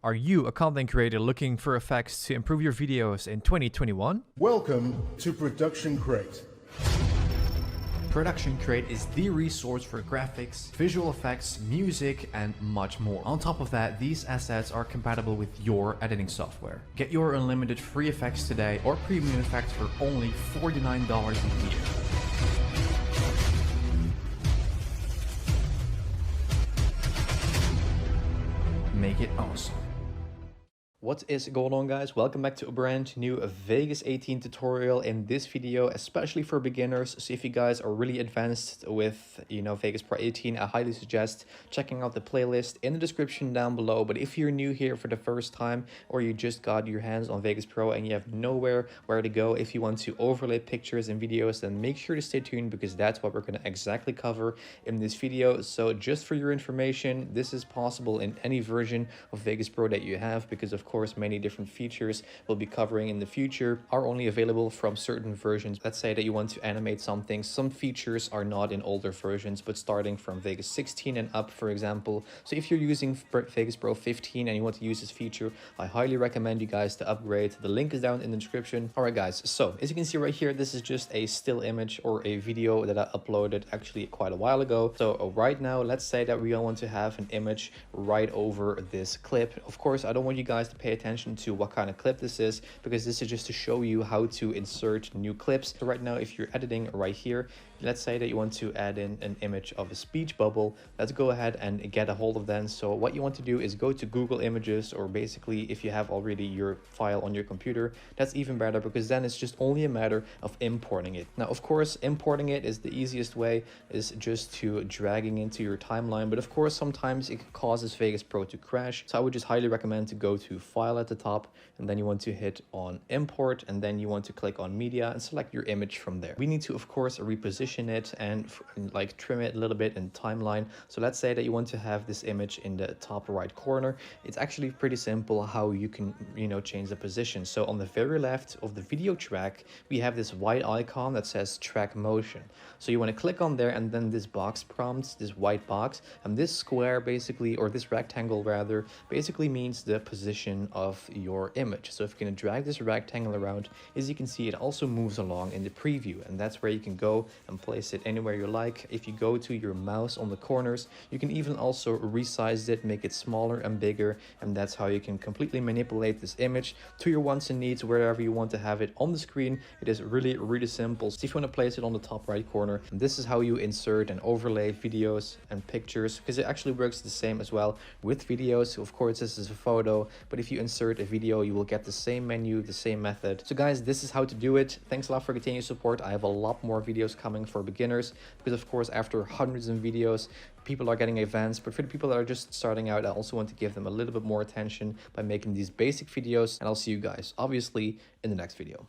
Are you a content creator looking for effects to improve your videos in 2021? Welcome to Production Crate. Production Crate is the resource for graphics, visual effects, music, and much more. On top of that, these assets are compatible with your editing software. Get your unlimited free effects today or premium effects for only $49 a year. Make it awesome. What is going on, guys? Welcome back to a brand new Vegas 18 tutorial. In this video, especially for beginners, so if you guys are really advanced with Vegas Pro 18, I highly suggest checking out the playlist in the description down below. But if you're new here for the first time, or you just got your hands on Vegas Pro and you have nowhere where to go, if you want to overlay pictures and videos, then make sure to stay tuned, because that's what we're going to exactly cover in this video. So just for your information, this is possible in any version of Vegas Pro that you have, because of course many different features we'll be covering in the future are only available from certain versions. Let's say that you want to animate something, some features are not in older versions, but starting from Vegas 16 and up, for example. So if you're using Vegas Pro 15 and you want to use this feature, I highly recommend you guys to upgrade. The link is down in the description. All right, guys, so as you can see right here, this is just a still image or a video that I uploaded actually quite a while ago. So right now, let's say that we want to have an image right over this clip. Of course, I don't want you guys to pay attention to what kind of clip this is, because this is just to show you how to insert new clips. So right now, if you're editing right here, let's say that you want to add in an image of a speech bubble. Let's go ahead and get a hold of them. So what you want to do is go to Google Images, or basically if you have already your file on your computer, that's even better, because then it's just only a matter of importing it. Now, of course, importing it is the easiest way, is just to dragging into your timeline. But of course, sometimes it causes Vegas Pro to crash. So I would just highly recommend to go to File at the top, and then you want to hit on Import, and then you want to click on Media and select your image from there. We need to, of course, reposition it and like trim it a little bit in timeline. So let's say that you want to have this image in the top right corner. It's actually pretty simple how you can change the position. So on the very left of the video track, we have this white icon that says track motion. So you want to click on there, and then this box prompts, this white box, and this square basically, or this rectangle rather, basically means the position of your image. So if you're going to drag this rectangle around, as you can see, it also moves along in the preview, and that's where you can go and place it anywhere you like. If you go to your mouse on the corners, you can even also resize it, make it smaller and bigger, and that's how you can completely manipulate this image to your wants and needs, wherever you want to have it on the screen. It is really simple. So if you want to place it on the top right corner, this is how you insert and overlay videos and pictures, because it actually works the same as well with videos. Of course, this is a photo, but if you insert a video, you will get the same menu, the same method. So guys, this is how to do it. Thanks a lot for continued support. I have a lot more videos coming for beginners, because of course, after hundreds of videos, people are getting advanced. But for the people that are just starting out, I also want to give them a little bit more attention by making these basic videos, and I'll see you guys obviously in the next video.